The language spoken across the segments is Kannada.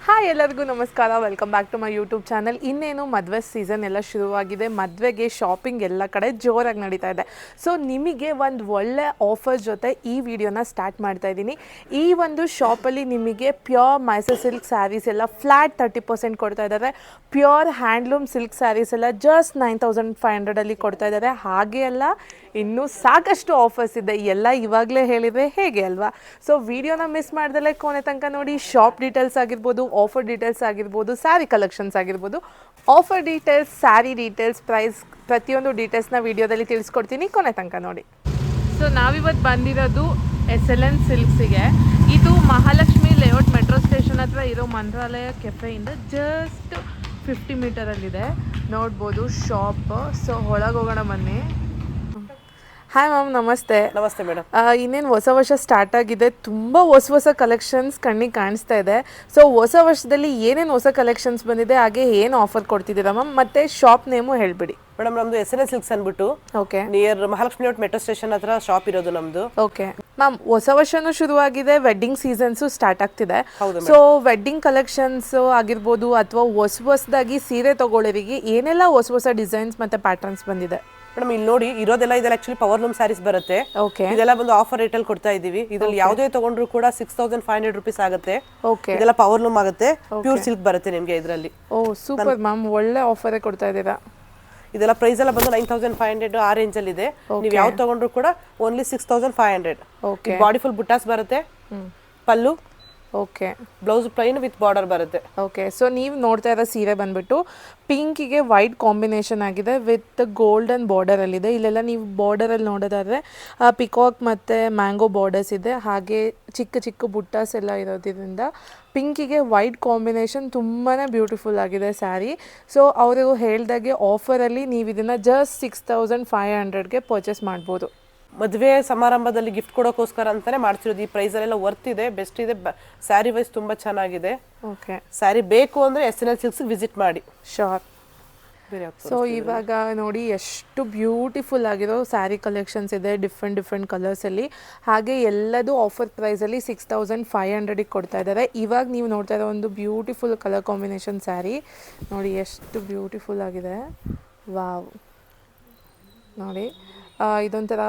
ಹಾಯ್ ಎಲ್ಲರಿಗೂ ನಮಸ್ಕಾರ, welcome back to my YouTube channel. ಇನ್ನೇನು ಮದುವೆ ಸೀಸನ್ ಎಲ್ಲ ಶುರುವಾಗಿದೆ. ಮದುವೆಗೆ ಶಾಪಿಂಗ್ ಎಲ್ಲ ಕಡೆ ಜೋರಾಗಿ ನಡೀತಾ ಇದೆ. ಸೊ ನಿಮಗೆ ಒಂದು ಒಳ್ಳೆ ಆಫರ್ ಜೊತೆ ಈ ವಿಡಿಯೋನ ಸ್ಟಾರ್ಟ್ ಮಾಡ್ತಾ ಇದ್ದೀನಿ. ಈ ಒಂದು ಶಾಪಲ್ಲಿ ನಿಮಗೆ ಪ್ಯೂರ್ ಮೈಸೂರು ಸಿಲ್ಕ್ ಸ್ಯಾರೀಸ್ ಎಲ್ಲ ಫ್ಲ್ಯಾಟ್ 30% ಕೊಡ್ತಾ ಇದ್ದಾರೆ. ಪ್ಯೂರ್ ಹ್ಯಾಂಡ್ಲೂಮ್ ಸಿಲ್ಕ್ ಸ್ಯಾರೀಸ್ ಎಲ್ಲ ಜಸ್ಟ್ 9500 ಕೊಡ್ತಾ ಇದ್ದಾರೆ. ಹಾಗೆ ಎಲ್ಲ ಇನ್ನೂ ಸಾಕಷ್ಟು ಆಫರ್ಸ್ ಇದೆ. ಎಲ್ಲ ಇವಾಗಲೇ ಹೇಳಿದರೆ ಹೇಗೆ ಅಲ್ವಾ? ಸೊ ವಿಡಿಯೋನ ಮಿಸ್ ಮಾಡ್ದಲೇ ಕೊನೆ ತನಕ ನೋಡಿ. ಶಾಪ್ ಡೀಟೇಲ್ಸ್ ಆಗಿರ್ಬೋದು, ಆಫರ್ ಡೀಟೇಲ್ಸ್ ಆಗಿರ್ಬೋದು, ಸ್ಯಾರಿ ಕಲೆಕ್ಷನ್ಸ್ ಆಗಿರ್ಬೋದು, offer details, saree details, price, ಪ್ರತಿಯೊಂದು ಡೀಟೇಲ್ಸ್ನ ವಿಡಿಯೋದಲ್ಲಿ ತಿಳಿಸ್ಕೊಡ್ತೀನಿ. ಕೊನೆ ತನಕ ನೋಡಿ. ಸೊ ನಾವಿವತ್ತು ಬಂದಿರೋದು SLN ಸಿಲ್ಕ್ಸಿಗೆ. ಇದು ಮಹಾಲಕ್ಷ್ಮಿ ಲೇಔಟ್ ಮೆಟ್ರೋ ಸ್ಟೇಷನ್ ಹತ್ರ ಇರೋ ಮಂತ್ರಾಲಯ ಕೆಫೆಯಿಂದ ಜಸ್ಟ್ 50 ಮೀಟರಲ್ಲಿದೆ. ನೋಡ್ಬೋದು ಶಾಪ್. ಸೊ ಒಳಗೆ ಹೋಗೋಣ ಬನ್ನಿ. ಹಾಯ್ ಮ್ಯಾಮ್, ನಮಸ್ತೆ. ನಮಸ್ತೆ ಮೇಡಮ್. ಇನ್ನೇನು ಹೊಸ ವರ್ಷ ಸ್ಟಾರ್ಟ್ ಆಗಿದೆ. ತುಂಬ ಹೊಸ ಕಲೆಕ್ಷನ್ಸ್ ಕಣ್ಣಿಗೆ ಕಾಣಿಸ್ತಾ ಇದೆ. ಸೊ ಹೊಸ ವರ್ಷದಲ್ಲಿ ಏನೇನು ಹೊಸ ಕಲೆಕ್ಷನ್ಸ್ ಬಂದಿದೆ, ಹಾಗೆ ಏನು ಆಫರ್ ಕೊಡ್ತಿದ್ದೀರಾ ಮ್ಯಾಮ್? ಮತ್ತೆ ಶಾಪ್ ನೇಮು ಹೇಳ್ಬಿಡಿ. ಮೇಡಮ್ ನಮ್ದು SLN ಸಿಲ್ಕ್ಸ್ ಅಂದ್ಬಿಟ್ಟು okay, near Mahalakshmi layout metro station ಹತ್ರ ಶಾಪ್ ಇರೋದು ನಮ್ದು. ಓಕೆ ಮ್ಯಾಮ್, ಹೊಸ ವರ್ಷನೂ ಶುರುವಾಗಿದೆ, ವೆಡ್ಡಿಂಗ್ ಸೀಸನ್ಸು ಸ್ಟಾರ್ಟ್ ಆಗ್ತಿದೆ. ಹೌದು ಸೊ ವೆಡ್ಡಿಂಗ್ ಕಲೆಕ್ಷನ್ಸ್ ಆಗಿರ್ಬೋದು ಅಥವಾ ಹೊಸದಾಗಿ ಸೀರೆ ತಗೊಳ್ಳೋರಿಗೆ ಏನೆಲ್ಲ ಹೊಸ ಡಿಸೈನ್ಸ್ ಮತ್ತೆ ಪ್ಯಾಟರ್ನ್ಸ್ ಬಂದಿದೆ? ಮೇಡಮ್ ಇಲ್ಲಿ ನೋಡಿ, ಇರೋದೆಲ್ಲ ಇದೆಲ್ಲ ಆಕ್ಚುಲಿ ಪವರ್ ಲೂಮ್ ಸ್ಯಾರೀಸ್ ಬರುತ್ತೆ. ಓಕೆ, ಇದೆಲ್ಲ ಬಂದು ಆಫರ್ ರೇಟ್ ಅಲ್ಲಿ ಕೊಡ್ತಾ ಇದೀವಿ. ಇದ್ರಲ್ಲಿ ಯಾವುದೇ ತಗೊಂಡ್ರು ಕೂಡ 6500 rupees ಆಗುತ್ತೆ. ಓಕೆ, ಇದೆಲ್ಲ ಪವರ್ ಲೂಮ್ ಆಗುತ್ತೆ, ಪ್ಯೂರ್ ಸಿಲ್ಕ್ ಬರುತ್ತೆ ನಿಮ್ಗೆ ಇದರಲ್ಲಿ. ಓ ಸೂಪರ್ ಮ್ಯಾಮ್, ಒಳ್ಳೆ ಆಫರೇ ಕೊಡ್ತಾ ಇದ್ದೀರಾ. ಇದೆಲ್ಲ ಪ್ರೈಸ್ ಎಲ್ಲ ಬಂದು 9500 ಆ ರೇಂಜ್ ಅಲ್ಲಿ ಇದೆ. ನೀವು ಯಾವ್ದು ತಗೊಂಡ್ರು ಕೂಡ only 6500. Okay, body full buttas ಬರುತ್ತೆ, pallu, okay, blouse plain with border ಬರುತ್ತೆ. ಓಕೆ. ಸೊ ನೀವು ನೋಡ್ತಾ ಇರೋ ಸೀರೆ ಬಂದ್ಬಿಟ್ಟು ಪಿಂಕಿಗೆ ವೈಟ್ ಕಾಂಬಿನೇಷನ್ ಆಗಿದೆ ವಿತ್ ಗೋಲ್ಡನ್ ಬಾರ್ಡರಲ್ಲಿದೆ. ಇಲ್ಲೆಲ್ಲ ನೀವು ಬಾರ್ಡರಲ್ಲಿ ನೋಡೋದಾದರೆ ಪಿಕಾಕ್ ಮತ್ತು ಮ್ಯಾಂಗೋ ಬಾರ್ಡರ್ಸ್ ಇದೆ. ಹಾಗೆ ಚಿಕ್ಕ ಚಿಕ್ಕ ಬುಟ್ಟಾಸ್ ಎಲ್ಲ ಇರೋದ್ರಿಂದ ಪಿಂಕಿಗೆ ವೈಟ್ ಕಾಂಬಿನೇಷನ್ ತುಂಬಾ ಬ್ಯೂಟಿಫುಲ್ ಆಗಿದೆ ಸ್ಯಾರಿ. ಸೊ ಅವರು ಹೇಳ್ದಾಗೆ ಆಫರಲ್ಲಿ ನೀವು ಇದನ್ನು ಜಸ್ಟ್ 6500ಗೆ ಪರ್ಚೇಸ್ ಮಾಡ್ಬೋದು. ಮದುವೆ ಸಮಾರಂಭದಲ್ಲಿ ಗಿಫ್ಟ್ ಕೊಡೋಕ್ಕೋಸ್ಕರ ಅಂತಾನೆ ಮಾಡ್ತಿರೋದು. ಈ ಪ್ರೈಸ್ ಅಲ್ಲೆಲ್ಲ ವರ್ತ್ ಇದೆ, ಬೆಸ್ಟ್ ಇದೆ. ಸ್ಯಾರಿ ವೈಸ್ ತುಂಬಾ ಚೆನ್ನಾಗಿದೆ. ಓಕೆ, ಸ್ಯಾರಿ ಬೇಕು ಅಂದ್ರೆ SLN ಸಿಲ್ಕ್ಸ್ ವಿಸಿಟ್ ಮಾಡಿ. ಶೋರ್. ಸೊ ಇವಾಗ ನೋಡಿ ಎಷ್ಟು ಬ್ಯೂಟಿಫುಲ್ ಆಗಿರೋ ಸ್ಯಾರಿ ಕಲೆಕ್ಷನ್ಸ್ ಇದೆ ಡಿಫ್ರೆಂಟ್ ಕಲರ್ಸಲ್ಲಿ. ಹಾಗೆ ಎಲ್ಲದೂ ಆಫರ್ ಪ್ರೈಸಲ್ಲಿ 6500ಗೆ ಕೊಡ್ತಾ ಇದ್ದಾರೆ. ಇವಾಗ ನೀವು ನೋಡ್ತಾ ಇರೋ ಒಂದು ಬ್ಯೂಟಿಫುಲ್ ಕಲರ್ ಕಾಂಬಿನೇಷನ್ ಸ್ಯಾರಿ ನೋಡಿ, ಎಷ್ಟು ಬ್ಯೂಟಿಫುಲ್ ಆಗಿದೆ. ವಾವ್, ನೋಡಿ ಇದೊಂಥರ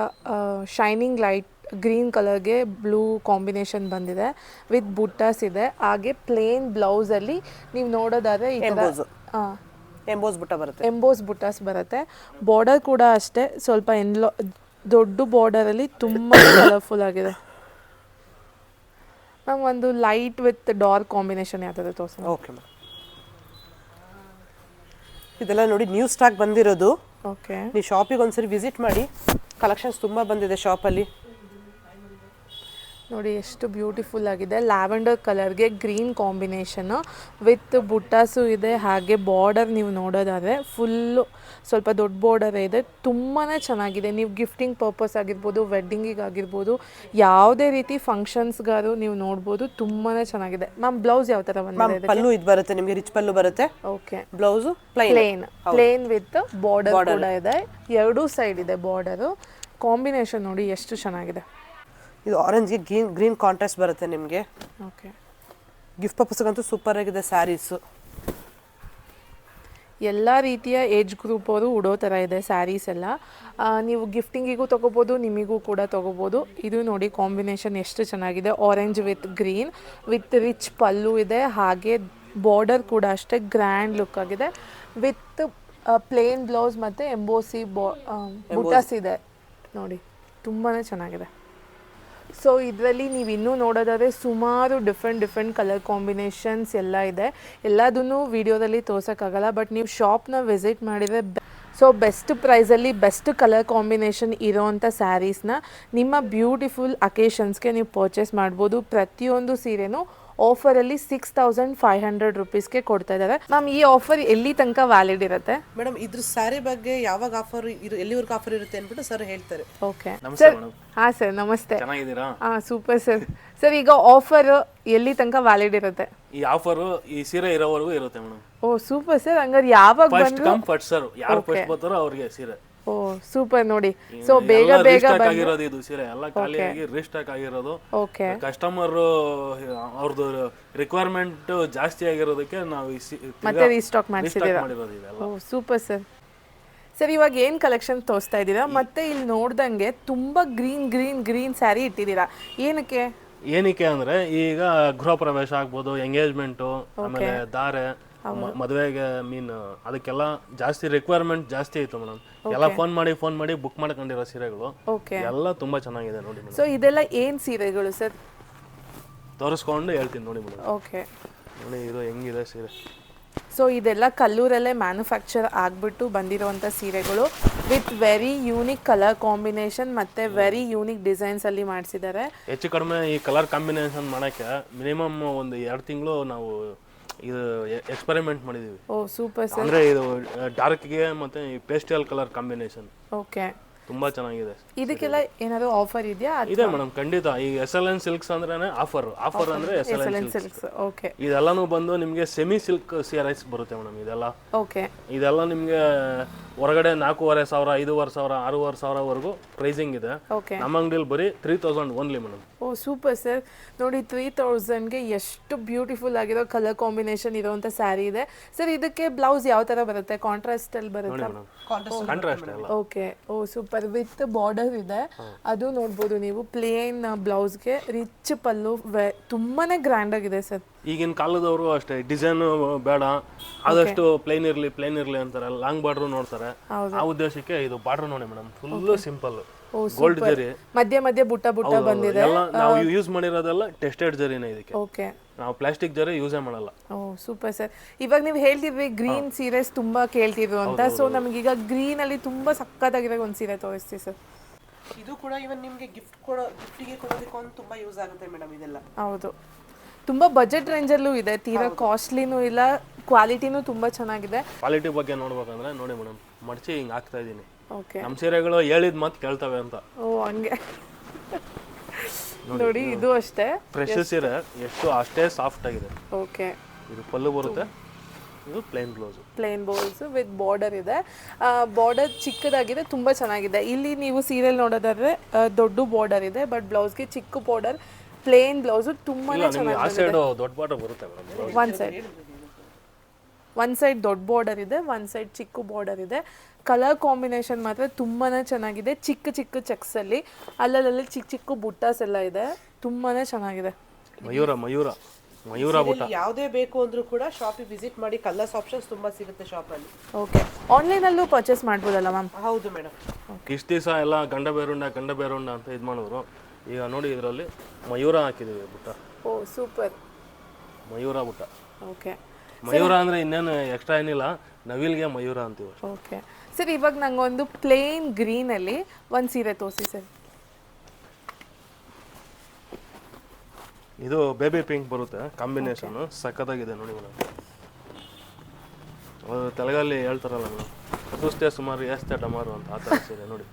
ಶೈನಿಂಗ್ ಲೈಟ್ ಗ್ರೀನ್ ಕಲರ್ಗೆ ಬ್ಲೂ ಕಾಂಬಿನೇಷನ್ ಬಂದಿದೆ ವಿತ್ ಬುಟ್ಟಾಸ್ ಇದೆ. ಹಾಗೆ ಪ್ಲೇನ್ ಬ್ಲೌಸಲ್ಲಿ ನೀವು ನೋಡೋದಾದರೆ ಈ ಥರ ಎಂಬೋಸ್ ಬುಟ್ಟ ಬರುತ್ತೆ, ಎಂಬೋಸ್ ಬುಟ್ಟಾಸ್ ಬರುತ್ತೆ. ಬಾರ್ಡರ್ ಕೂಡ ಅಷ್ಟೇ ಸ್ವಲ್ಪ ದೊಡ್ಡ ಬಾರ್ಡರಲ್ಲಿ ತುಂಬ ಕಲರ್ಫುಲ್ ಆಗಿದೆ ಮ್ಯಾಮ್. ಒಂದು ಲೈಟ್ ವಿತ್ ಡಾರ್ಕ್ ಕಾಂಬಿನೇಷನ್ ಯಾವ್ದಾದ್ರು ತೋರಿಸಿ. ಓಕೆ ಮ್ಯಾಮ್, ಇದೆಲ್ಲ ನೋಡಿ ನ್ಯೂ ಸ್ಟಾಕ್ ಬಂದಿರೋದು. ಓಕೆ, ನೀವು ಶಾಪಿಗೆ ಒಂದ್ಸರಿ ವಿಸಿಟ್ ಮಾಡಿ, ಕಲೆಕ್ಷನ್ಸ್ ತುಂಬ ಬಂದಿದೆ ಶಾಪಲ್ಲಿ. ನೋಡಿ ಎಷ್ಟು ಬ್ಯೂಟಿಫುಲ್ ಆಗಿದೆ. ಲ್ಯಾವೆಂಡರ್ ಕಲರ್ಗೆ ಗ್ರೀನ್ ಕಾಂಬಿನೇಷನ್ನು ವಿತ್ ಬುಟ್ಟಾಸು ಇದೆ. ಹಾಗೆ ಬಾರ್ಡರ್ ನೀವು ನೋಡೋದಾದರೆ ಫುಲ್ಲು ಸ್ವಲ್ಪ ದೊಡ್ಡ ಬಾರ್ಡರ್ ಇದೆ. ತುಂಬಾ ಚೆನ್ನಾಗಿದೆ. ನೀವು ಗಿಫ್ಟಿಂಗ್ ಪರ್ಪಸ್ ಆಗಿರ್ಬೋದು, ವೆಡ್ಡಿಂಗಿಗೆ ಆಗಿರ್ಬೋದು, ಯಾವುದೇ ರೀತಿ ಫಂಕ್ಷನ್ಸ್ಗಾರು ನೀವು ನೋಡ್ಬೋದು. ತುಂಬಾ ಚೆನ್ನಾಗಿದೆ ಮ್ಯಾಮ್. ಬ್ಲೌಸ್ ಯಾವ ಥರ ಬಂದಿದೆ? ಪಲ್ಲು ಇದು ಬರುತ್ತೆ ನಿಮಗೆ, ರಿಚ್ ಪಲ್ಲು ಬರುತ್ತೆ. Okay, blouse plane with border ಕೂಡ ಇದೆ. ಎರಡೂ ಸೈಡ್ ಇದೆ ಬಾರ್ಡರು. ಕಾಂಬಿನೇಷನ್ ನೋಡಿ ಎಷ್ಟು ಚೆನ್ನಾಗಿದೆ. ಇದು ಆರೆಂಜ್ಗೆ ಗ್ರೀನ್ ಕಾಂಟ್ರಾಸ್ಟ್ ಬರುತ್ತೆ ನಿಮಗೆ. ಓಕೆ, ಗಿಫ್ಟ್ ಪರ್ಪಸ್ಗಂತೂ ಸೂಪರ್ ಆಗಿದೆ ಸ್ಯಾರೀಸು. ಎಲ್ಲ ರೀತಿಯ ಏಜ್ ಗ್ರೂಪ್ ಅವರು ಉಡೋ ಥರ ಇದೆ ಸ್ಯಾರೀಸ್ ಎಲ್ಲ. ನೀವು ಗಿಫ್ಟಿಂಗಿಗೂ ತೊಗೋಬೋದು, ನಿಮಗೂ ಕೂಡ ತೊಗೋಬೋದು. ಇದು ನೋಡಿ ಕಾಂಬಿನೇಷನ್ ಎಷ್ಟು ಚೆನ್ನಾಗಿದೆ. Orange with green with rich pallu ಇದೆ. ಹಾಗೆ ಬಾರ್ಡರ್ ಕೂಡ ಅಷ್ಟೇ ಗ್ರ್ಯಾಂಡ್ ಲುಕ್ ಆಗಿದೆ ವಿತ್ ಪ್ಲೇನ್ ಬ್ಲೌಸ್ ಮತ್ತು ಎಂಬೋಸಿ ಬುಟಾಸ್ ಇದೆ ನೋಡಿ, ತುಂಬಾ ಚೆನ್ನಾಗಿದೆ. ಸೊ ಇದರಲ್ಲಿ ನೀವು ಇನ್ನೂ ನೋಡೋದಾದರೆ ಸುಮಾರು ಡಿಫ್ರೆಂಟ್ ಕಲರ್ ಕಾಂಬಿನೇಷನ್ಸ್ ಎಲ್ಲ ಇದೆ. ಎಲ್ಲದನ್ನೂ ವಿಡಿಯೋದಲ್ಲಿ ತೋರ್ಸೋಕ್ಕಾಗಲ್ಲ, ಬಟ್ ನೀವು ಶಾಪ್ನ ವಿಸಿಟ್ ಮಾಡಿದರೆ ಸೊ ಬೆಸ್ಟ್ ಪ್ರೈಸಲ್ಲಿ ಬೆಸ್ಟ್ ಕಲರ್ ಕಾಂಬಿನೇಷನ್ ಇರೋವಂಥ ಸ್ಯಾರೀಸ್ನ ನಿಮ್ಮ ಬ್ಯೂಟಿಫುಲ್ ಅಕೇಶನ್ಸ್ಗೆ ನೀವು ಪರ್ಚೇಸ್ ಮಾಡ್ಬೋದು. ಪ್ರತಿಯೊಂದು ಸೀರೆನೂ ಆಫರಲ್ಲಿ 6500 rupeesಗೆ ಕೊಡ್ತಾ ಇದ್ದಾರೆ ಮ್ಯಾಮ್. ಈ ಆಫರ್ ಎಲ್ಲಿ ತನಕ ವ್ಯಾಲಿಡ್ ಇರುತ್ತೆ ಮೇಡಮ್? ಇದ್ರ ಸ್ಯಾರಿ ಬಗ್ಗೆ ಯಾವಾಗ ಆಫರ್ ಎಲ್ಲಿವರೆಗೂ ಆಫರ್ ಇರುತ್ತೆ ಅಂದ್ಬಿಟ್ಟು ಸರ್ ಹೇಳ್ತಾರೆ. Okay sir. ಹಾಂ ಸರ್, ನಮಸ್ತೆ. ಚೆನ್ನಾಗಿದ್ದೀರಾ? ಹಾಂ, ಸೂಪರ್ ಸರ್. ಸರ್ ಈಗ ಆಫರ್ ಎಲ್ಲಿ ತನಕ ವ್ಯಾಲಿಡ್ ಇರುತ್ತೆ? ಈ ಆಫರ್ ಈ ಸೀರೆ ಇರೋವರೆಗೂ ಇರುತ್ತೆ ಮೇಡಮ್. ಓ ಸೂಪರ್ ಸರ್. ಹಂಗಾರೆ ಯಾವಾಗ ಫಸ್ಟ್ ಕಮ್ ಫಸ್ಟ್ ಸರ್, ಯಾರು ಫಸ್ಟ್ ಬರ್ತಾರೋ ಅವ್ರಿಗೆ ಸೀರೆ. ಓ ಸೂಪರ್ ನೋಡಿ. ಸೊ ಬೇಗ ಬೇಗ ಆಗಿರೋದು ಇದು ಸೀರೆ ಎಲ್ಲ ಖಾಲಿಯಾಗಿ ರೀಸ್ಟಾಕ್ ಆಗಿರೋದು. ಓಕೆ ಕಸ್ಟಮರ್ ಅವ್ರದ್ದು ರಿಕ್ವೈರ್ಮೆಂಟ್ ಜಾಸ್ತಿ ಆಗಿರೋದಕ್ಕೆ ನಾವು ಮತ್ತೆ ರೀಸ್ಟಾಕ್ ಮಾಡಿಸಿದ್ದೀರಾ. ಮಾಡಿರೋದು ಇದೆಲ್ಲ. ಓ ಸೂಪರ್ ಸರ್. ಸರ್ ಇವಾಗ ಏನು ಕಲೆಕ್ಷನ್ ತೋರಿಸ್ತಾ ಇದ್ದೀರಾ? ಮತ್ತೆ ಇಲ್ಲಿ ನೋಡ್ದಂಗೆ ತುಂಬ ಗ್ರೀನ್ ಸ್ಯಾರಿ ಇಟ್ಟಿದ್ದೀರಾ, ಏನಕ್ಕೆ ಅಂದ್ರೆ ಈಗ ಗೃಹ ಪ್ರವೇಶ ಆಗ್ಬೋದು, ಎಂಗೇಜ್ಮೆಂಟು, ಆಮೇಲೆ ಧಾರೆ, ಮದುವೆಗೆ ಅದಕ್ಕೆಲ್ಲ ಜಾಸ್ತಿ ರಿಕ್ವೈರ್ಮೆಂಟ್ ಜಾಸ್ತಿ ಇತ್ತು ಮೇಡಮ್. ಎಲ್ಲ ಫೋನ್ ಮಾಡಿ ಬುಕ್ ಮಾಡ್ಕೊಂಡಿರೋ ಸೀರೆಗಳು ಎಲ್ಲ ತುಂಬಾ ಚೆನ್ನಾಗಿದೆ ನೋಡಿ ಮೇಡಮ್. ಸೊ ಇದೆಲ್ಲ ಏನ್ ಸೀರೆಗಳು ಸರ್? ತೋರಿಸ್ಕೊಂಡು ಹೇಳ್ತೀನಿ ನೋಡಿ ಮೇಡಮ್. ಓಕೆ ನೋಡಿ ಇದು ಹೆಂಗಿದೆ ಸೀರೆ. ಸೊ ಇದೆಲ್ಲ ಕಲ್ಲೂರಲ್ಲೇ ಮ್ಯಾನುಫ್ಯಾಕ್ಚರ್ ಆಗಿಬಿಟ್ಟು ಬಂದಿರುವಂಥ ಸೀರೆಗಳು with very unique colour combination ಮತ್ತು ವೆರಿ ಯೂನಿಕ್ ಡಿಸೈನ್ಸಲ್ಲಿ ಮಾಡಿಸಿದ್ದಾರೆ. ಹೆಚ್ಚು ಕಡಿಮೆ ಈ ಕಲರ್ ಕಾಂಬಿನೇಷನ್ ಮಾಡೋಕ್ಕೆ ಮಿನಿಮಮ್ ಒಂದು 2 ತಿಂಗಳು ನಾವು ಇದು ಎಕ್ಸ್ಪೆರಿಮೆಂಟ್ ಮಾಡಿದ್ದೀವಿ. ಓ ಸೂಪರ್ ಸರ್. ಅಂದರೆ ಇದು ಡಾರ್ಕ್ಗೆ ಮತ್ತು ಈ ಪೇಸ್ಟಲ್ ಕಲರ್ ಕಾಂಬಿನೇಷನ್ ಓಕೆ ತುಂಬಾ ಚೆನ್ನಾಗಿದೆ. ಇದಕ್ಕೆಲ್ಲ ಏನಾದರೂ ಆಫರ್ ಇದೆಯಾ? ಇದೆ ಮೇಡಮ್, ಖಂಡಿತ. ಈ SLN ಸಿಲ್ಕ್ಸ್ ಅಂದ್ರೇನೆ ಆಫರ್ ಅಂದ್ರೆ SLN ಸಿಲ್ಕ್ಸ್. ಓಕೆ ಇದೆಲ್ಲಾನು ಬಂದು ನಿಮಗೆ ಸೆಮಿ ಸಿಲ್ಕ್ CRIs ಬರುತ್ತೆ ಮೇಡಮ್. ಇದೆಲ್ಲ ಓಕೆ ಇದೆಲ್ಲ ನಿಮಗೆ ಹೊರಗಡೆ 4,500, 5,500, 6,500 ವರೆಗೂ ಪ್ರೈಸಿಂಗ್ ಇದೆ. ಓಕೆ ನಮ್ಮ ಅಂಗಡಿಯಲ್ಲಿ ಬರೀ 3,000 ಓನ್ಲಿ ಮೇಡಮ್. ಓ ಸೂಪರ್ ಸರ್. ನೋಡಿ 3,000ಗೆ ಎಷ್ಟು ಬ್ಯೂಟಿಫುಲ್ ಆಗಿರೋ ಕಲರ್ ಕಾಂಬಿನೇಷನ್ ಇರುವಂಥ ಸ್ಯಾರಿ ಇದೆ ಸರ್. ಇದಕ್ಕೆ ಬ್ಲೌಸ್ ಯಾವ ಥರ ಬರುತ್ತೆ? ಕಾಂಟ್ರಾಸ್ಟ್ ಅಲ್ಲಿ ಬರುತ್ತೆ? ಕಾಂಟ್ರಾಸ್ಟ್ ಎಲ್ಲ. Okay oh super. With border ಇದೆ, ಅದು ನೋಡ್ಬೋದು ನೀವು. ಪ್ಲೇನ್ ಬ್ಲೌಸ್ಗೆ ರಿಚ್ ಪಲ್ಲು, ತುಂಬಾನೇ ಗ್ರ್ಯಾಂಡ್ ಆಗಿದೆ ಸರ್. ಈಗಿನ ಕಾಲದವರು ಅಷ್ಟೇ ಡಿಸೈನ್ ಬೇಡ, ಆದಷ್ಟು ಪ್ಲೇನ್ ಇರ್ಲಿ ಅಂತಾರೆ. ಲಾಂಗ್ ಬಾರ್ಡರ್ ನೋಡ್ತಾರೆ. ಆ ಉದ್ದೇಶಕ್ಕೆ ಇದು ಬಾರ್ಡರ್ ನೋಡಿ ಮೇಡಮ್, ಫುಲ್ ಸಿಂಪಲ್ ಗೋಲ್ಡ್ ಜರಿ, ಮಧ್ಯೆ ಬುಟ್ಟ ಬಂದಿದೆ. ಎಲ್ಲ ನಾವು ಯೂಸ್ ಮಾಡಿರೋದೆಲ್ಲ ಟೆಸ್ಟೆಡ್ ಜರಿನೇ ಇದಕ್ಕೆ. ಓಕೆ ನಾವು ಪ್ಲಾಸ್ಟಿಕ್ ಜರಿ ಯೂಸೇ ಮಾಡಲ್ಲ. ಓ ಸೂಪರ್ ಸರ್. ಇವಾಗ ನೀವು ಹೇಳ್ತಿದ್ವಿ ಗ್ರೀನ್ ಸೀರೆಸ್ ತುಂಬಾ ಕೇಳ್ತಿದ್ರು ಅಂತ. ಸೊ ನಮಗೀಗ ಗ್ರೀನ್ ಅಲ್ಲಿ ತುಂಬಾ ಸಕ್ಕತ್ತಾಗಿರೋ ಒಂದು ಸೀರೆ ತೋರಿಸ್ತೀವಿ ಸರ್. ಇದು ಕೂಡ ಇವನ್ ನಿಮಗೆ ಗಿಫ್ಟಿಗೆ ಕೊಡೋದಕ್ಕೆ ಒಂದು ತುಂಬಾ ಯೂಸ್ ಆಗುತ್ತೆ ಮೇಡಮ್ ಇದೆಲ್ಲ. ಹೌದು, ತುಂಬಾ ಬಜೆಟ್ ರೇಂಜಲ್ಲೂ ಇದೆ, ತೀರಾ ಕಾಸ್ಟ್ಲಿನೂ ಇಲ್ಲ, ಕ್ವಾಲಿಟಿನೂ ತುಂಬಾ ಚೆನ್ನಾಗಿದೆ. ಕ್ವಾಲಿಟಿ ಬಗ್ಗೆ ನೋಡ್ಬೇಕಂದ್ರೆ ನೋಡಿ ಮೇಡಮ್, ಮಡಚಿ ಹಿಂಗೆ ಹಾಕ್ತಾ ಇದ್ದೀನಿ. ಓಕೆ ನಮ್ಮ ಸೀರೆಗಳು ಹೇಳಿದ ಮಾತು ಕೇಳ್ತವೆ ಅಂತ. ಓ ಹಂಗೆ ನೋಡಿ. ಇದು ಅಷ್ಟೇ ಫ್ರೆಶ್ ಸೀರೆ ಎಷ್ಟು ಅಷ್ಟೇ ಸಾಫ್ಟ್ ಆಗಿದೆ. ಓಕೆ ಇದು ಪಲ್ಲು ಬರುತ್ತೆ, ಇದು ಪ್ಲೇನ್ ಬ್ಲೌಸ್ ವಿತ್ ಬಾರ್ಡರ್ ಇದೆ. ಬಾರ್ಡರ್ ಚಿಕ್ಕದಾಗಿದೆ, ತುಂಬಾ ಚೆನ್ನಾಗಿದೆ. ಇಲ್ಲಿ ನೀವು ಸೀರಿಯಲ್ ನೋಡೋದಾದ್ರೆ ದೊಡ್ಡ ಬಾರ್ಡರ್ ಇದೆ, ಬಟ್ ಬ್ಲೌಸ್ಗೆ ಚಿಕ್ಕ ಬಾರ್ಡರ್, ಪ್ಲೇನ್ ಬ್ಲೌಸ್ ತುಂಬಾನೇ ಚೆನ್ನಾಗಿದೆ. ಆ ಸೈಡ್ ದೊಡ್ಡ ಬಾರ್ಡರ್ ಬರುತ್ತೆ ಮೇಡಮ್. ಒನ್ ಸೈಡ್ ದೊಡ್ಡ ಬಾರ್ಡರ್ ಇದೆ, ಒನ್ ಸೈಡ್ ಚಿಕ್ಕ ಬಾರ್ಡರ್ ಇದೆ. ಕಲರ್ ಕಾಂಬಿನೇಷನ್ ಮಾತ್ರ ತುಂಬಾನೇ ಚೆನ್ನಾಗಿದೆ. ಚಿಕ್ಕ ಚೆಕ್ಸ್ ಅಲ್ಲಿ ಅಲ್ಲಲ್ಲಿ ಚಿಕ್ಕ ಬುಟ್ಟಾಸ್ ಎಲ್ಲ ಇದೆ, ತುಂಬಾನೇ ಚೆನ್ನಾಗಿದೆ. ಮಯೂರ ಬುಟ್ಟ ಯಾವುದೇ ಬೇಕು ಅಂದ್ರೂ ಕೂಡ ಶಾಪಿಗೆ ವಿಸಿಟ್ ಮಾಡಿ. ಕಲರ್ಸ್ ಆಪ್ಷನ್ಸ್ ತುಂಬಾ ಸಿಗುತ್ತೆ ಶಾಪಲ್ಲಿ. ಓಕೆ, ಆನ್ಲೈನ್ ಅಲ್ಲೂ ಪರ್ಚೇಸ್ ಮಾಡ್ಬೋದಲ್ಲ ಮ್ಯಾಮ್? ಹೌದು ಮೇಡಮ್. ಇಷ್ಟು ದಿವಸ ಎಲ್ಲ ಗಂಡ ಬೇರುಂಡ ಅಂತ ಇದು ಮಾಡಿದ್ರು. ಈಗ ನೋಡಿ ಇದರಲ್ಲಿ ಮಯೂರ ಹಾಕಿದ್ದೀವಿ ಬುಟ್ಟ. ಓ ಸೂಪರ್. ಮಯೂರ ಬುಟ್ಟ. ಓಕೆ, ಮಯೂರ ಅಂದ್ರೆ ಇನ್ನೇನು ಎಕ್ಸ್ಟ್ರಾ ಏನಿಲ್ಲ, ನವಿಲ್ಗೆ ಮಯೂರ ಅಂತೀವಿ. ಓಕೆ ಸರ್, ಇವಾಗ ನಂಗೊಂದು ಪ್ಲೇನ್ ಗ್ರೀನ್ ಅಲ್ಲಿ ಒಂದು ಸೀರೆ ತೋರಿಸಿ ಸರ್. ಇದು ಬೇಬಿ ಪಿಂಕ್ ಬರುತ್ತೆ, ಕಾಂಬಿನೇಷನ್ ಸಖತ್ತಾಗಿದೆ ನೋಡಿ ಮೇಡಮ್. ತೆಲಗಲ್ಲಿ ಹೇಳ್ತಾರಲ್ಲ ಮೇಡಮ್, ಚತುಷ್ಟೇ ಸುಮಾರು ಎಷ್ಟೇ ಡಮಾರು ಅಂತ, ಆ ಥರ ಸೀರೆ ನೋಡಿ.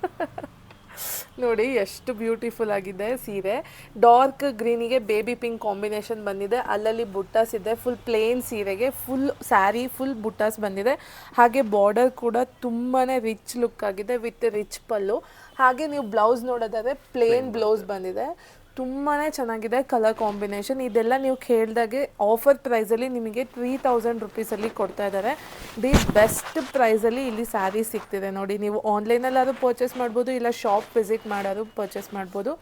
ನೋಡಿ ಎಷ್ಟು ಬ್ಯೂಟಿಫುಲ್ ಆಗಿದೆ ಸೀರೆ. ಡಾರ್ಕ್ ಗ್ರೀನಿಗೆ ಬೇಬಿ ಪಿಂಕ್ ಕಾಂಬಿನೇಷನ್ ಬಂದಿದೆ, ಅಲ್ಲಲ್ಲಿ ಬುಟ್ಟಾಸ್ ಇದೆ. ಫುಲ್ ಪ್ಲೇನ್ ಸೀರೆಗೆ ಫುಲ್ ಸ್ಯಾರಿ ಫುಲ್ ಬುಟ್ಟಾಸ್ ಬಂದಿದೆ. ಹಾಗೆ ಬಾರ್ಡರ್ ಕೂಡ ತುಂಬಾನೇ ರಿಚ್ ಲುಕ್ ಆಗಿದೆ ವಿತ್ ರಿಚ್ ಪಲ್ಲು. ಹಾಗೆ ನೀವು ಬ್ಲೌಸ್ ನೋಡೋದಾದ್ರೆ ಪ್ಲೇನ್ ಬ್ಲೌಸ್ ಬಂದಿದೆ, ತುಂಬಾ ಚೆನ್ನಾಗಿದೆ ಕಲರ್ ಕಾಂಬಿನೇಷನ್. ಇದೆಲ್ಲ ನೀವು ಕೇಳಿದಾಗೆ ಆಫರ್ ಪ್ರೈಸಲ್ಲಿ ನಿಮಗೆ 3,000 ರುಪೀಸಲ್ಲಿ ಕೊಡ್ತಾ ಇದ್ದಾರೆ. ದಿ ಬೆಸ್ಟ್ ಪ್ರೈಸಲ್ಲಿ ಇಲ್ಲಿ ಸ್ಯಾರಿ ಸಿಗ್ತಿದೆ ನೋಡಿ. ನೀವು ಆನ್ಲೈನಲ್ಲಾದ್ರೂ ಪರ್ಚೇಸ್ ಮಾಡ್ಬೋದು, ಇಲ್ಲ ಶಾಪ್ ವಿಸಿಟ್ ಮಾಡೋದು ಪರ್ಚೇಸ್ ಮಾಡ್ಬೋದು.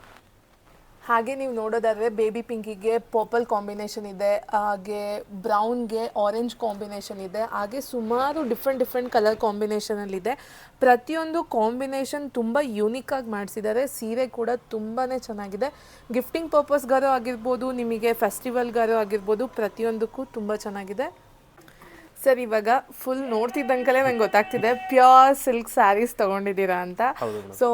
ಹಾಗೆ ನೀವು ನೋಡೋದಾದರೆ ಬೇಬಿ ಪಿಂಕಿಗೆ ಪರ್ಪಲ್ ಕಾಂಬಿನೇಷನ್ ಇದೆ, ಹಾಗೆ ಬ್ರೌನ್ಗೆ ಆರೆಂಜ್ ಕಾಂಬಿನೇಷನ್ ಇದೆ, ಹಾಗೆ ಸುಮಾರು ಡಿಫ್ರೆಂಟ್ ಕಲರ್ ಕಾಂಬಿನೇಷನಲ್ಲಿದೆ. ಪ್ರತಿಯೊಂದು ಕಾಂಬಿನೇಷನ್ ತುಂಬ ಯೂನಿಕ್ಕಾಗಿ ಮಾಡಿಸಿದ್ದಾರೆ. ಸೀರೆ ಕೂಡ ತುಂಬಾ ಚೆನ್ನಾಗಿದೆ. ಗಿಫ್ಟಿಂಗ್ ಪರ್ಪಸ್ಗಾರು ಆಗಿರ್ಬೋದು, ನಿಮಗೆ ಫೆಸ್ಟಿವಲ್ಗಾರು ಆಗಿರ್ಬೋದು, ಪ್ರತಿಯೊಂದಕ್ಕೂ ತುಂಬ ಚೆನ್ನಾಗಿದೆ. ಸರ್ ಇವಾಗ ಫುಲ್ ನೋಡ್ತಿದ್ದಂಕಲೇ ನಂಗೆ ಗೊತ್ತಾಗ್ತಿದೆ ಪ್ಯೂರ್ ಸಿಲ್ಕ್ ಸ್ಯಾರೀಸ್ ತೊಗೊಂಡಿದ್ದೀರಾ ಅಂತ. ಸೊ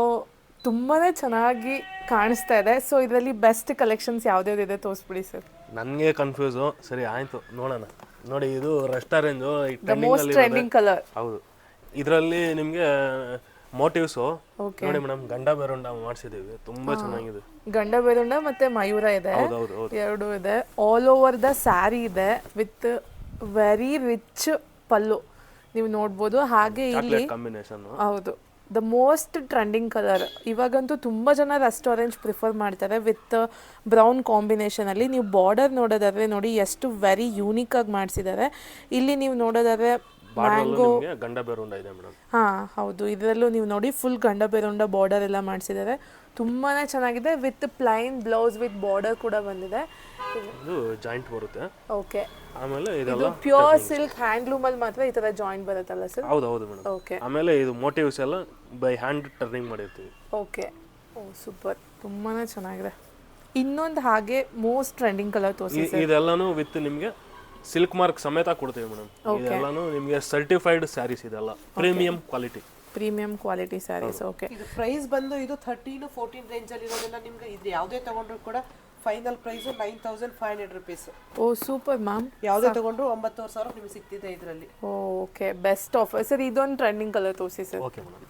ತುಂಬಾ ಚೆನ್ನಾಗಿ ಕಾಣಿಸ್ತಾ ಇದೆ. ಸೊ ಇದರಲ್ಲಿ ಬೆಸ್ಟ್ ಕಲೆಕ್ಷನ್ಸ್ ಯಾವ್ದಾವ್ದಿದೆ ತೋರಿಸ್ಬಿಡಿ ಸರ್. ನನಗೆ ಕನ್ಫ್ಯೂಸು. ಸರಿ ಆಯ್ತು, ನೋಡೋಣ. ನೋಡಿ ಇದು ರೆಸ್ಟಾರೆಂಟು ಮೋಸ್ಟ್ ಟ್ರೆಂಡಿಂಗ್ ಕಲರ್. ಹೌದು, ಇದರಲ್ಲಿ ನಿಮಗೆ ಮೋಟಿವ್ಸು ನೋಡಿ ಮೇಡಮ್, ಗಂಡ ಬೇರುಂಡ ಮಾಡಿಸಿದ್ದೀವಿ, ತುಂಬಾ ಚೆನ್ನಾಗಿದೆ. ಗಂಡ ಬೇರುಂಡ ಮತ್ತೆ ಮಯೂರ ಇದೆ, ಎರಡು ಇದೆ. ಆಲ್ ಓವರ್ ದ ಸ್ಯಾರಿ ಇದೆ ವಿತ್ ವೆರಿ ರಿಚ್ ಪಲ್ಲು ನೀವು ನೋಡ್ಬೋದು. ಹಾಗೆ ಇಲ್ಲಿ ಕಾಂಬಿನೇಷನ್ ಹೌದು ದ ಮೋಸ್ಟ್ ಟ್ರೆಂಡಿಂಗ್ ಕಲರ್. ಇವಾಗಂತೂ ತುಂಬ ಜನ ರಸ್ಟ್ ಆರೆಂಜ್ ಪ್ರಿಫರ್ ಮಾಡ್ತಾರೆ ವಿತ್ ಬ್ರೌನ್ ಕಾಂಬಿನೇಷನಲ್ಲಿ. ನೀವು ಬಾರ್ಡರ್ ನೋಡೋದಾದ್ರೆ ನೋಡಿ ಎಷ್ಟು ವೆರಿ ಯೂನಿಕಾಗಿ ಮಾಡಿಸಿದ್ದಾರೆ. ಇಲ್ಲಿ ನೀವು ನೋಡೋದಾದ್ರೆ ಮ್ಯಾಂಗೋ, ಗಂಡ ಬೇರುಂಡ ಇದೆ ಮೇಡಮ್. ಹಾಂ ಹೌದು, ಇದರಲ್ಲೂ ನೀವು ನೋಡಿ ಫುಲ್ ಗಂಡ ಬೇರುಂಡ ಬಾರ್ಡರ್ ಎಲ್ಲ ಮಾಡಿಸಿದ್ದಾರೆ. ತುಂಬಾ ಚೆನ್ನಾಗಿದೆ. With plain blouse with border ಕೂಡ ಬಂದಿದೆ. ಇದು ಜಾಯಿಂಟ್ ಬರುತ್ತೆ. ಓಕೆ, ಆಮೇಲೆ ಇದು ಇದೆಲ್ಲ ಪ್ಯೂರ್ ಸಿಲ್ಕ್ ಹ್ಯಾಂಡ್ಲೂಮಲ್ಲಿ ಮಾತ್ರ ಈ ಥರ ಜಾಯಿಂಟ್ ಬರುತ್ತಲ್ಲ ಸರ್? ಹೌದು ಮೇಡಮ್. ಓಕೆ, ಆಮೇಲೆ ಇದು ಮೋಟಿವ್ಸ್ ಎಲ್ಲ ಬೈ ಹ್ಯಾಂಡ್ ಟರ್ನಿಂಗ್ ಮಾಡಿರ್ತೀವಿ. ಓಕೆ, ಓ ಸೂಪರ್, ತುಂಬಾ ಚೆನ್ನಾಗಿದೆ. ಇನ್ನೊಂದು ಹಾಗೆ ಮೋಸ್ಟ್ ಟ್ರೆಂಡಿಂಗ್ ಕಲರ್ ತೋರಿಸಿ. ಇದೆಲ್ಲಾನು ವಿತ್ ನಿಮಗೆ ಸಿಲ್ಕ್ ಮಾರ್ಕ್ ಸಮೇತ ಕೊಡ್ತೀವಿ ಮೇಡಮ್. ಇದೆಲ್ಲಾನು ನಿಮಗೆ ಸರ್ಟಿಫೈಡ್ ಸ್ಯಾರೀಸ್, ಇದೆಲ್ಲ premium quality. Premium quality sarees. Okay, ಇದು ಪ್ರೈಸ್ ಬಂದು ಇದು 13-14 ರೇಂಜ್ ಅಲ್ಲಿ ಇರೋದ್ರಿಂದ ನಿಮ್ಗೆ ಇದು ಯಾವುದೇ ತಗೊಂಡ್ರು ಕೂಡ ಫೈನಲ್ ಪ್ರೈಸ್ 9,500 rupees. ಓ ಸೂಪರ್ ಮ್ಯಾಮ್. ಯಾವುದೇ ತಗೊಂಡ್ರು 9,000 ನಿಮಗೆ ಸಿಗ್ತಿದೆ ಇದರಲ್ಲಿ. Okay, best offer sir. ಇದೊಂದು ಟ್ರೆಂಡಿಂಗ್ ಕಲರ್ ತೋರಿಸಿ ಸರ್. Okay madam.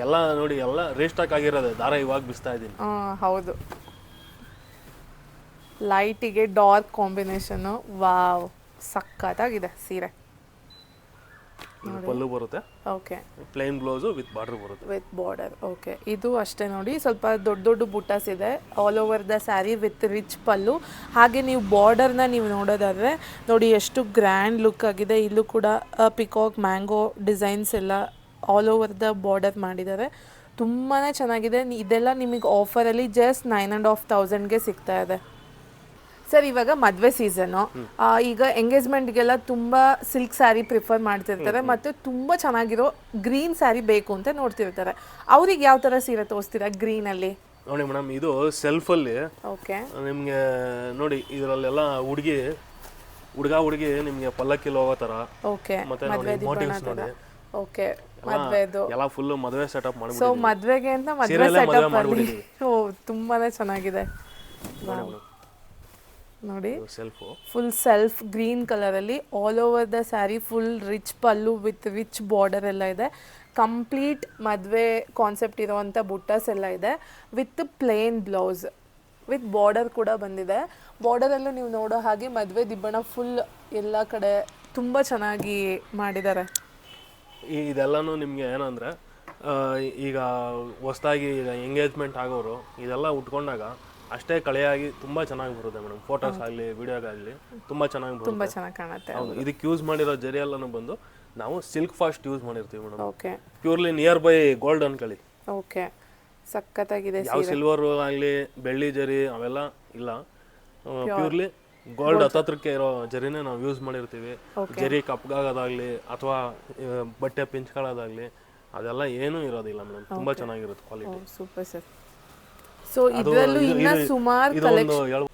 ಎಲ್ಲ ನೋಡಿ, ಎಲ್ಲ ರೀಸ್ಟಾಕ್ ಆಗಿರೋದು. ದಾರ ಇವಾಗ ಬಿಸ್ತಾ ಇದ್ದೀನಿ. ಹೌದು, ಲೈಟಿಗೆ ಡಾರ್ಕ್ ಕಾಂಬಿನೇಷನ್ನು. ವಾವ್, ಸಖತ್ತಾಗಿದೆ ಸೀರೆ. ಇದು ಪಲ್ಲು ಬರುತ್ತೆ. Okay, plain blouse with border ಬರುತ್ತೆ. With border. ಓಕೆ, ಇದು ಅಷ್ಟೇ ನೋಡಿ, ಸ್ವಲ್ಪ ದೊಡ್ಡ ದೊಡ್ಡ ಬುಟ್ಟಾಸ್ ಇದೆ all over the saree with rich pallu. ಹಾಗೆ ನೀವು ಬಾರ್ಡರ್ನ ನೀವು ನೋಡೋದಾದರೆ ನೋಡಿ ಎಷ್ಟು ಗ್ರ್ಯಾಂಡ್ ಲುಕ್ ಆಗಿದೆ. ಇಲ್ಲೂ ಕೂಡ ಪಿಕಾಕ್ ಮ್ಯಾಂಗೋ ಡಿಸೈನ್ಸ್ ಎಲ್ಲ ಆಲ್ ಓವರ್ ದ ಬಾರ್ಡರ್ ಮಾಡಿದ್ದಾರೆ. ತುಂಬಾ ಚೆನ್ನಾಗಿದೆ. ಇದೆಲ್ಲ ನಿಮಗೆ ಆಫರಲ್ಲಿ ಜಸ್ಟ್ 9,500ಗೆ ಸಿಗ್ತಾ ಇದೆ ಸರ್. ಇವಾಗ ಮದುವೆ ಸೀಸನ್ನು, ಈಗ ಎಂಗೇಜ್ಮೆಂಟ್ಗೆಲ್ಲ ತುಂಬ ಸಿಲ್ಕ್ ಸ್ಯಾರಿ ಪ್ರಿಫರ್ ಮಾಡ್ತಿರ್ತಾರೆ ಮತ್ತು ತುಂಬ ಚೆನ್ನಾಗಿರೋ ಗ್ರೀನ್ ಸ್ಯಾರಿ ಬೇಕು ಅಂತ ನೋಡ್ತಿರ್ತಾರೆ. ಅವ್ರಿಗೆ ಯಾವ ಥರ ಸೀರೆ ತೋರಿಸ್ತೀರಾ ಗ್ರೀನಲ್ಲಿ? ನೋಡಿ ಮೇಡಮ್, ಇದು ಸೆಲ್ಫಲ್ಲಿ ಓಕೆ, ನಿಮಗೆ ನೋಡಿ ಇದರಲ್ಲೆಲ್ಲ ಹುಡುಗಿ ನಿಮಗೆ ಪಲ್ಲಕ್ಕಿಲ್ ಹೋಗೋ ಥರ. ಓಕೆ, ಮತ್ತೆ ನೋಡಿ ಮೋಟಿವ್ಸ್ ನೋಡಿ. ಓಕೆ, ಮದುವೆದು ಎಲ್ಲ ಫುಲ್ ಮದುವೆ ಸೆಟಪ್ ಸೊ ಮಾಡಿಬಿಟ್ಟು ಮದುವೆಗೆ ಅಂತ ಮದುವೆ ಸೆಟಪ್ ಅಲ್ಲಿ. ಓ ತುಂಬಾ ಚೆನ್ನಾಗಿದೆ ನೋಡಿ. ಸೆಲ್ಫು ಫುಲ್ ಸೆಲ್ಫ್ ಗ್ರೀನ್ ಕಲರಲ್ಲಿ all over the sari full rich pallu with rich border ಎಲ್ಲ ಇದೆ. ಕಂಪ್ಲೀಟ್ ಮದುವೆ ಕಾನ್ಸೆಪ್ಟ್ ಇರೋವಂಥ ಬುಟ್ಟಾಸ್ ಎಲ್ಲ ಇದೆ with plain blouse with border ಕೂಡ ಬಂದಿದೆ. ಬಾರ್ಡರಲ್ಲೂ ನೀವು ನೋಡೋ ಹಾಗೆ ಮದುವೆ ದಿಬ್ಬಣ ಫುಲ್ ಎಲ್ಲ ಕಡೆ ತುಂಬ ಚೆನ್ನಾಗಿ ಮಾಡಿದ್ದಾರೆ. ಇದೆಲ್ಲನೂ ನಿಮಗೆ ಏನಂದರೆ, ಈಗ ಹೊಸದಾಗಿ ಎಂಗೇಜ್ಮೆಂಟ್ ಆಗೋರು ಇದೆಲ್ಲ ಉಟ್ಕೊಂಡಾಗ ಅಷ್ಟೇ ಕಳೆಯಾಗಿ ತುಂಬ ಚೆನ್ನಾಗಿ ಬರುತ್ತೆ ಮೇಡಮ್. ಫೋಟೋಸ್ ಆಗಲಿ ವಿಡಿಯೋಗಾಗಲಿ ತುಂಬ ಚೆನ್ನಾಗಿ ಬರುತ್ತೆ. ತುಂಬ ಚೆನ್ನಾಗಿ ಕಾಣುತ್ತೆ. ಹೌದು, ಇದಕ್ಕೆ ಯೂಸ್ ಮಾಡಿರೋ ಜರಿ ಎಲ್ಲನೂ ಬಂದು ನಾವು ಸಿಲ್ಕ್ ಫಾಸ್ಟ್ ಯೂಸ್ ಮಾಡಿರ್ತೀವಿ madam. Okay, purely near by gold ಅನ್ಕೊಳ್ಳಿ. ಓಕೆ, ಸಖತ್ತಾಗಿದೆ. ಯಾವ ಸಿಲ್ವರ್ ಆಗಲಿ ಬೆಳ್ಳಿ ಜರಿ ಅವೆಲ್ಲ ಇಲ್ಲ, ಪ್ಯೂರ್ಲಿ ಗೋಲ್ಡ್ ಹತ್ತತ್ರಕ್ಕೆ ಇರೋ ಜರಿನೇ ನಾವು ಯೂಸ್ ಮಾಡಿರ್ತೀವಿ. ಜರಿ ಕಪ್ಗಾಗೋದಾಗ್ಲಿ ಅಥವಾ ಬಟ್ಟೆ ಪಿಂಚ್ಕೊಳ್ಳೋದಾಗ್ಲಿ ಅದೆಲ್ಲ ಏನೂ ಇರೋದಿಲ್ಲ ಮೇಡಮ್. ತುಂಬ ಚೆನ್ನಾಗಿರುತ್ತೆ ಕ್ವಾಲಿಟಿ. Super sir. ಸೊ ಇದರಲ್ಲೂ ಇನ್ನ ಸುಮಾರು ಕಲೆಕ್ಷನ್,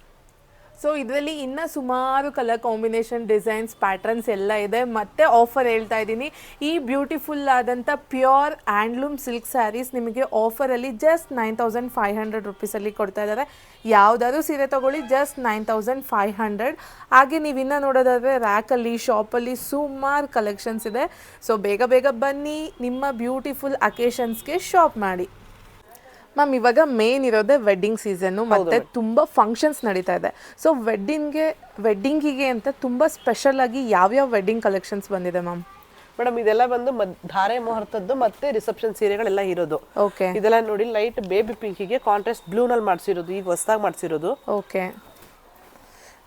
ಸೊ ಇದರಲ್ಲಿ ಇನ್ನ ಸುಮಾರು ಕಲರ್ ಕಾಂಬಿನೇಷನ್, ಡಿಸೈನ್ಸ್, ಪ್ಯಾಟರ್ನ್ಸ್ ಎಲ್ಲ ಇದೆ. ಮತ್ತೆ ಆಫರ್ ಹೇಳ್ತಾ ಇದ್ದೀನಿ, ಈ ಬ್ಯೂಟಿಫುಲ್ ಆದಂಥ ಪ್ಯೂರ್ ಹ್ಯಾಂಡ್ಲೂಮ್ ಸಿಲ್ಕ್ ಸ್ಯಾರೀಸ್ ನಿಮಗೆ ಆಫರಲ್ಲಿ ಜಸ್ಟ್ 9,500 rupeesಲ್ಲಿ ಕೊಡ್ತಾ ಇದ್ದಾರೆ. ಯಾವುದಾದ್ರೂ ಸೀರೆ ತೊಗೊಳ್ಳಿ ಜಸ್ಟ್ 9,500. ಹಾಗೆ ನೀವು ಇನ್ನೂ ನೋಡೋದಾದರೆ ರ್ಯಾಕಲ್ಲಿ ಶಾಪಲ್ಲಿ ಸುಮಾರು ಕಲೆಕ್ಷನ್ಸ್ ಇದೆ. ಸೊ ಬೇಗ ಬೇಗ ಬನ್ನಿ, ನಿಮ್ಮ ಬ್ಯೂಟಿಫುಲ್ ಅಕೇಶನ್ಸ್ಗೆ ಶಾಪ್ ಮಾಡಿ. ಮ್ಯಾಮ್, ಇವಾಗ ಮೇನ್ ಇರೋದೇ ವೆಡ್ಡಿಂಗ್ ಸೀಸನ್ನು ಮತ್ತು ತುಂಬ ಫಂಕ್ಷನ್ಸ್ ನಡೀತಾ ಇದೆ. ಸೊ ವೆಡ್ಡಿಂಗಿಗೆ ಅಂತ ತುಂಬ ಸ್ಪೆಷಲ್ ಆಗಿ ಯಾವ್ಯಾವ ವೆಡ್ಡಿಂಗ್ ಕಲೆಕ್ಷನ್ಸ್ ಬಂದಿದೆ ಮ್ಯಾಮ್? ಮೇಡಮ್ ಇದೆಲ್ಲ ಬಂದು ಧಾರೆ ಮುಹೂರ್ತದ್ದು ಮತ್ತೆ ರಿಸೆಪ್ಷನ್ ಸೀರೆಗಳೆಲ್ಲ ಇರೋದು. ಓಕೆ, ಇದೆಲ್ಲ ನೋಡಿ ಲೈಟ್ ಬೇಬಿ ಪಿಂಕಿಗೆ ಕಾಂಟ್ರಾಸ್ಟ್ ಬ್ಲೂ ನಲ್ಲಿ ಮಾಡಿಸಿರೋದು, ಈಗ ಹೊಸದಾಗಿ ಮಾಡಿಸಿರೋದು. ಓಕೆ,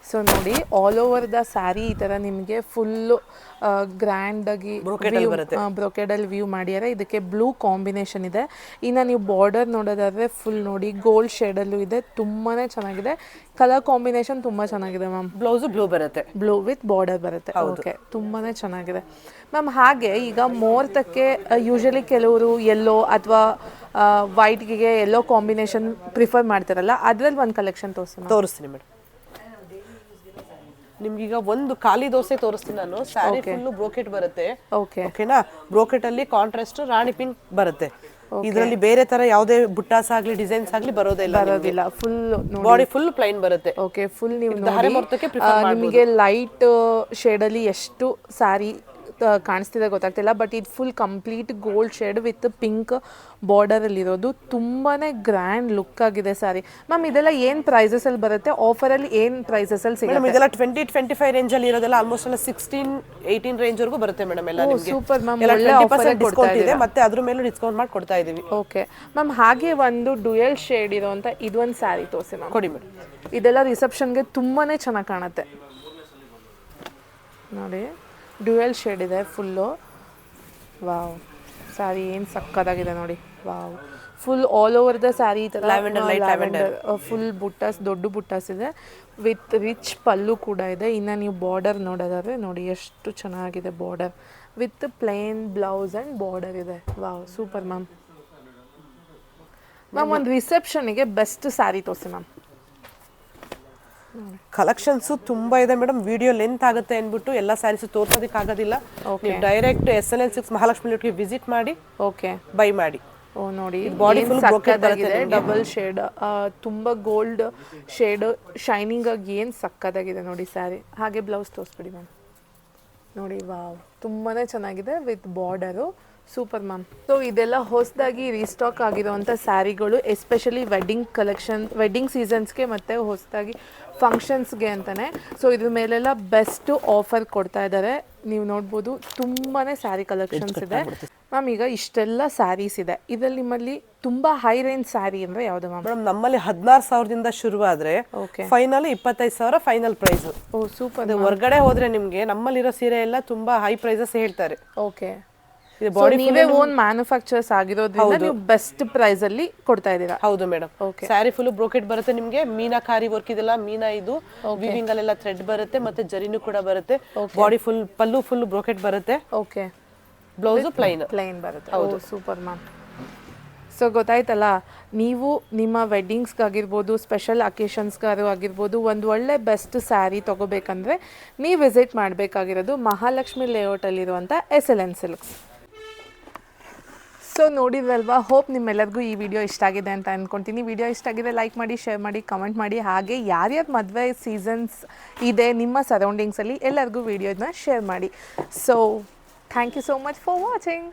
ಸೊ ನೋಡಿ ಆಲ್ ಓವರ್ ದ ಸ್ಯಾರಿ ಈ ಥರ ನಿಮಗೆ ಫುಲ್ಲು ಗ್ರ್ಯಾಂಡಾಗಿ ಬ್ರೊಕೆಡಲ್ಲಿ ವ್ಯೂ ಮಾಡ್ಯಾರೆ. ಇದಕ್ಕೆ ಬ್ಲೂ ಕಾಂಬಿನೇಷನ್ ಇದೆ. ಇನ್ನು ನೀವು ಬಾರ್ಡರ್ ನೋಡೋದಾದರೆ ಫುಲ್ ನೋಡಿ ಗೋಲ್ಡ್ ಶೇಡಲ್ಲೂ ಇದೆ. ತುಂಬಾ ಚೆನ್ನಾಗಿದೆ. ಕಲರ್ ಕಾಂಬಿನೇಷನ್ ತುಂಬ ಚೆನ್ನಾಗಿದೆ ಮ್ಯಾಮ್. ಬ್ಲೌಸು ಬ್ಲೂ ಬರುತ್ತೆ, ಬ್ಲೂ ವಿತ್ ಬಾರ್ಡರ್ ಬರುತ್ತೆ. ಓಕೆ, ತುಂಬಾ ಚೆನ್ನಾಗಿದೆ ಮ್ಯಾಮ್. ಹಾಗೆ ಈಗ ಮುಹೂರ್ತಕ್ಕೆ ಯೂಶಲಿ ಕೆಲವರು ಯೆಲ್ಲೋ ಅಥವಾ ವೈಟ್ಗೆ ಯೆಲ್ಲೋ ಕಾಂಬಿನೇಷನ್ ಪ್ರಿಫರ್ ಮಾಡ್ತಾರಲ್ಲ, ಅದರಲ್ಲಿ ಒಂದು ಕಲೆಕ್ಷನ್ ತೋರಿಸ್ತೀನಿ ಮೇಡಮ್. ನಿಮ್ಗೀಗ ಒಂದು ಖಾಲಿ ದೋಸೆ ತೋರಿಸ್ತೀನಿ ನಾನು. ಸ್ಯಾರಿ ಫುಲ್ ಬ್ರೋಕೆಟ್ ಬರುತ್ತೆ. ಓಕೆನಾ? ಬ್ರೋಕೆಟ್ ಅಲ್ಲಿ ಕಾಂಟ್ರಾಸ್ಟ್ ರಾಣಿ ಪಿಂಕ್ ಬರುತ್ತೆ. ಇದರಲ್ಲಿ ಬೇರೆ ತರ ಯಾವುದೇ ಬುಟ್ಟಾಸ್ ಆಗ್ಲಿ ಡಿಸೈನ್ಸ್ ಆಗ್ಲಿ ಬರೋದಿಲ್ಲ. ಫುಲ್ ಬಾಡಿ ಫುಲ್ ಪ್ಲೈನ್ ಬರುತ್ತೆ. ಓಕೆ, ಫುಲ್ ನೀವು ಧಾರೆ ಮುಹೂರ್ತಕ್ಕೆ ಪ್ರಿಫರ್ ನಿಮಗೆ ಲೈಟ್ ಶೇಡ್ ಅಲ್ಲಿ ಎಷ್ಟು ಸ್ಯಾರಿ ಕಾಣಿಸ್ತಿದೆ ಗೊತ್ತಾಗ್ತಿಲ್ಲ, ಬಟ್ ಇದು full complete gold shade with pink ಬಾರ್ಡರಲ್ಲಿರೋದು ತುಂಬಾ ಗ್ರ್ಯಾಂಡ್ ಲುಕ್ ಆಗಿದೆ ಸ್ಯಾರಿ. ಮ್ಯಾಮ್ ಇದೆಲ್ಲ ಏನು ಪ್ರೈಸಸಲ್ಲಿ ಬರುತ್ತೆ, ಆಫರಲ್ಲಿ ಏನು ಪ್ರೈಸಸಲ್ಲಿ ಸಿಗುತ್ತೆ? ಮೇಡಮ್ ಇದೆಲ್ಲ 20-25 ರೇಂಜಲ್ಲಿ ಇರೋದೆಲ್ಲ ಆಲ್ಮೋಸ್ಟ್ ಎಲ್ಲ 16-18 ರೇಂಜ್ವರೆಗೂ ಬರುತ್ತೆ ಮೇಡಮ್ ಎಲ್ಲ ನಿಮಗೆ. ಸೂಪರ್ ಮ್ಯಾಮ್, ಎಲ್ಲ ಒಳ್ಳೆ 20% ಡಿಸ್ಕೌಂಟ್ ಇದೆ, ಮತ್ತೆ ಅದ್ರ ಮೇಲೂ ಡಿಸ್ಕೌಂಟ್ ಮಾಡಿ ಕೊಡ್ತಾ ಇದೀವಿ. ಓಕೆ ಮ್ಯಾಮ್, ಹಾಗೆ ಒಂದು ಡ್ಯುಯಲ್ ಶೇಡ್ ಇರೋಂಥ ಇದೊಂದು ಸ್ಯಾರಿ ತೋರಿಸಿ ಮ್ಯಾಮ್. ಕೊಡಿ ಮೇಡಮ್. ಇದೆಲ್ಲ ರಿಸೆಪ್ಷನ್ಗೆ ತುಂಬಾ ಚೆನ್ನಾಗಿ ಕಾಣುತ್ತೆ ನೋಡಿ. ಡ್ಯುಯಲ್ ಶೇಡ್ ಇದೆ ಫುಲ್ಲು. ವಾವ್, ಸ್ಯಾರಿ ಏನು ಸಕ್ಕತ್ತಾಗಿದೆ ನೋಡಿ. Wow, full all over the sari ಈ ಥರ ಲ್ಯಾವೆಂಡರ್ ಫುಲ್ ಬುಟ್ಟಾಸ್, ದೊಡ್ಡ ಬುಟ್ಟಾಸ್ ಇದೆ ವಿತ್ ರಿಚ್ ಪಲ್ಲು ಕೂಡ ಇದೆ. ಇನ್ನು ನೀವು ಬಾರ್ಡರ್ ನೋಡೋದಾದ್ರೆ ನೋಡಿ ಎಷ್ಟು ಚೆನ್ನಾಗಿದೆ border with plain blouse and border ಇದೆ. Wow, super ma'am. ಮ್ಯಾಮ್ ಒಂದು ರಿಸೆಪ್ಷನಿಗೆ ಬೆಸ್ಟ್ ಸ್ಯಾರಿ ತೋರಿಸಿ ಮ್ಯಾಮ್. ಕಲೆಕ್ಷನ್ಸ್ ತುಂಬಾ ಇದೆ ಮೇಡಮ್, ವಿಡಿಯೋ ಲೆಂತ್ ಆಗುತ್ತೆ ಅಂದ್ಬಿಟ್ಟು ಎಲ್ಲ ಸ್ಯಾರೀಸ್ ತೋರ್ಸೋದಕ್ಕೆ ಆಗೋದಿಲ್ಲ. ನೀವು ಡೈರೆಕ್ಟ್ SNL6 ಮಹಾಲಕ್ಷ್ಮಿ ಲೇಔಟ್ಗೆ ವಿಸಿಟ್ ಮಾಡಿ ಓಕೆ ಬೈ ಮಾಡಿ. ಓ ನೋಡಿ, ಬಾಡಿ ಫುಲ್ ಸಕ್ಕತ್ತಾಗಿದೆ. ಡಬಲ್ ಶೇಡ್, ತುಂಬ ಗೋಲ್ಡ್ ಶೇಡ್ ಶೈನಿಂಗ್ ಆಗಿ ಏನು ಸಕ್ಕತ್ತಾಗಿದೆ ನೋಡಿ ಸ್ಯಾರಿ. ಹಾಗೆ ಬ್ಲೌಸ್ ತೋರಿಸ್ಬಿಡಿ ಮ್ಯಾಮ್ ನೋಡಿ. ವಾವ್, ತುಂಬಾ ಚೆನ್ನಾಗಿದೆ with border. Super ma'am. So ಇದೆಲ್ಲ ಹೊಸದಾಗಿ ರೀಸ್ಟಾಕ್ ಆಗಿರೋವಂಥ ಸ್ಯಾರಿಗಳು, ಎಸ್ಪೆಷಲಿ ವೆಡ್ಡಿಂಗ್ ಕಲೆಕ್ಷನ್, ವೆಡ್ಡಿಂಗ್ ಸೀಸನ್ಸ್ಗೆ ಮತ್ತು ಹೊಸದಾಗಿ ಫಂಕ್ಷನ್ಸ್ಗೆ ಅಂತಲೇ. ಸೊ ಇದ್ರ ಮೇಲೆಲ್ಲ ಬೆಸ್ಟ್ ಆಫರ್ ಕೊಡ್ತಾ ಇದ್ದಾರೆ. ನೀವು ನೋಡ್ಬೋದು ತುಂಬಾ ಸ್ಯಾರಿ ಕಲೆಕ್ಷನ್ಸ್ ಇದೆ ಮ್ಯಾಮ್. ಈಗ ಇಷ್ಟೆಲ್ಲ ಸ್ಯಾರೀಸ್ ಇದೆ, ಇದರಲ್ಲಿ ನಿಮ್ಮಲ್ಲಿ ತುಂಬ ಹೈ ರೇಂಜ್ ಸ್ಯಾರಿ ಅಂದರೆ ಯಾವುದು ಮ್ಯಾಮ್? ಮೇಡಮ್ ನಮ್ಮಲ್ಲಿ 16,000ದಿಂದ ಶುರುವಾದರೆ ಫೈನಲ್ 25,000 ಫೈನಲ್ ಪ್ರೈಸ್. ಓ ಸೂಪರ್. ಹೊರಗಡೆ ಹೋದ್ರೆ ನಿಮ್ಗೆ ನಮ್ಮಲ್ಲಿರೋ ಸೀರೆ ಎಲ್ಲ ತುಂಬಾ ಹೈ ಪ್ರೈಸಸ್ ಹೇಳ್ತಾರೆ. ಓಕೆ, ನೀವೇ ಓನ್ ಮ್ಯಾನುಫ್ಯಾಕ್ಚರ್ಸ್ ಆಗಿರೋದ್ರಿಂದ ನೀವು ಬೆಸ್ಟ್ ಪ್ರೈಸ್ ಅಲ್ಲಿ ಕೊಡ್ತಾ ಇದ್ದೀರಾ? ಹೌದು ಮೇಡಮ್. ಸ್ಯಾರಿ ಫುಲ್ ಬ್ರೋಕೆಟ್ ಬರುತ್ತೆ ನಿಮ್ಗೆ. ಮೀನಾಕಾರಿ ವರ್ಕ್ ಇದೆಲ್ಲ ಮೀನಾ, ಇದು ವಿವಿಂಗ್ ಅಲ್ಲೆಲ್ಲ ಥ್ರೆಡ್ ಬರುತ್ತೆ, ಮತ್ತೆ ಜರಿನೂ ಕೂಡ ಬರುತ್ತೆ. ಬಾಡಿ ಫುಲ್ ಪಲ್ಲು ಫುಲ್ ಬ್ರೋಕೆಟ್ ಬರುತ್ತೆ. ಓಕೆ, ಬ್ಲೌಸ್ ಪ್ಲೈನ್ ಬರುತ್ತೆ. ಹೌದು, ಸೂಪರ್ ಮ್ಯಾಮ್. ಸೊ ಗೊತ್ತಾಯ್ತಲ್ಲ, ನೀವು ನಿಮ್ಮ ವೆಡ್ಡಿಂಗ್ಸ್ಗಾಗಿರ್ಬೋದು, ಸ್ಪೆಷಲ್ ಅಕೇಶನ್ಸ್ಗಾರು ಆಗಿರ್ಬೋದು, ಒಂದು ಒಳ್ಳೆ ಬೆಸ್ಟ್ ಸ್ಯಾರಿ ತೊಗೋಬೇಕಂದ್ರೆ ನೀವು ವಿಸಿಟ್ ಮಾಡಬೇಕಾಗಿರೋದು ಮಹಾಲಕ್ಷ್ಮಿ ಲೇಔಟಲ್ಲಿರುವಂಥ SLN-Silks. ಸೊ ನೋಡಿದ್ವಲ್ವಾ, ಹೋಪ್ ನಿಮ್ಮೆಲ್ಲರಿಗೂ ಈ ವಿಡಿಯೋ ಇಷ್ಟ ಆಗಿದೆ ಅಂತ ಅಂದ್ಕೊಳ್ತೀನಿ. ವಿಡಿಯೋ ಇಷ್ಟ ಆಗಿದೆ ಲೈಕ್ ಮಾಡಿ, ಶೇರ್ ಮಾಡಿ, ಕಮೆಂಟ್ ಮಾಡಿ. ಹಾಗೆ ಯಾರ್ಯಾರು ಮದುವೆ ಸೀಸನ್ಸ್ ಇದೆ ನಿಮ್ಮ ಸರೌಂಡಿಂಗ್ಸಲ್ಲಿ ಎಲ್ಲರಿಗೂ ವಿಡಿಯೋನ ಶೇರ್ ಮಾಡಿ. So thank you so much for watching.